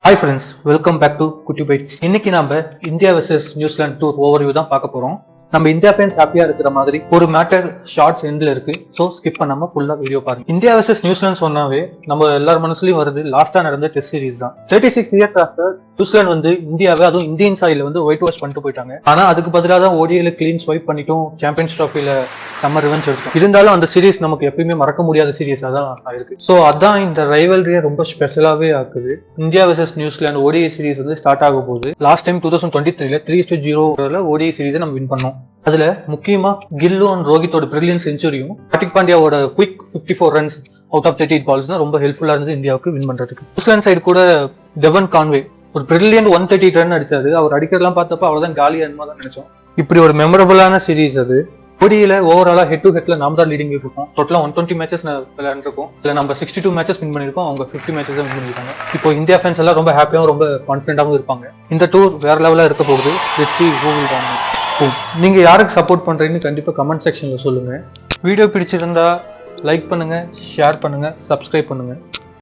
Hi friends, welcome back to Kutti bytes. இன்னைக்கு நம்ம India versus New Zealand tour overview தான் பார்க்க போறோம். நம்ம இந்தியா ஃபேன்ஸ் ஹாப்பியா இருக்கிற மாதிரி ஒரு மேட்டர் ஷார்ட்ஸ் எண்ட்ல இருக்கு. ஸோ ஸ்கிப் பண்ணாம ஃபுல்லா வீடியோ பாருங்க. இந்தியா வெர்சஸ் நியூசிலாந்து சொன்னாவே நம்ம எல்லார் மனசுலயும் வருது லாஸ்டா நடந்த டெஸ்ட் சீரிஸ் தான். 36 இயர்ஸ் ஆஃப்டர் நியூசிலாந்து வந்து இந்தியாவை அதுவும் இந்தியன் சாயில வந்து ஒயிட் வாஷ் பண்ணிட்டு போயிட்டாங்க. ஆனா அதுக்கு பதிலாக தான் ஓடிஐல கிளீன் ஸ்வைப் பண்ணிட்டும் சாம்பியன்ஸ் ட்ராஃபில சம்மர் ரிவெஞ்ச் எடுத்தோம். இருந்தாலும் அந்த சீரிஸ் நமக்கு எப்பயுமே மறக்க முடியாத சீரிஸா தான் ஆயிருக்கு. ஸோ அதான் இந்த ரைவல்ரியை ரொம்ப ஸ்பெஷலாவே ஆக்குது. India versus New Zealand ODI series வந்து ஸ்டார்ட் ஆக போகுது. லாஸ்ட் டைம் 2023ல 3-0 ஓடிஐ சீரிஸை நம்ம வின் பண்ணோம். அதுல முக்கியமா கில்லு அண்ட் ரோஹித்தோட பிரில்லியன் செஞ்சுரியும் ஹார்திக் பாண்டியாவோட quick 54 runs out of 38 balls தான் ரொம்ப ஹெல்ப்ஃபுல்லா இருந்தது இந்தியாவுக்கு வின் பண்றதுக்கு. நியூசிலாந்து சைடு கூட டெவன் கான்வே ஒரு பிரில்லியன்ட் 130 ரன் அடிச்சாரு. அவர் அடிக்கிறதெல்லாம் பார்த்தப்ப அவ்வளவுதான் காலியா என்னமா தான் நினைச்சோம். இப்படி ஒரு மெமரபிளான சீரீஸ் அது. ஓடியில ஓவராலா ஹெட் டு ஹெட்ல நாம் தான் லீடிங் இருக்கோம். டோட்டலா 120 மேட்சஸ் விளையாண்டுருக்கோம். இல்ல நம்ம 62 மேட்சஸ் வின் பண்ணிருக்கோம். அவங்க 50 மேட்சஸ் வின் பண்ணிருக்காங்க. இப்போ இந்தியா ஃபேன்ஸ் எல்லாம் ரொம்ப ஹாப்பியாவும் ரொம்ப கான்ஃபிடென்ட்டாவும் இருப்பாங்க. இந்த டூர் வேற லெவலா இருக்க போகுது. Let's see who will win. நீங்க யாருக்கு சப்போர்ட் பண்றீங்கன்னு கண்டிப்பா கமெண்ட் செக்ஷன்ல சொல்லுங்க. வீடியோ பிடிச்சிருந்தா லைக் பண்ணுங்க, ஷேர் பண்ணுங்க, சப்ஸ்கிரைப் பண்ணுங்க.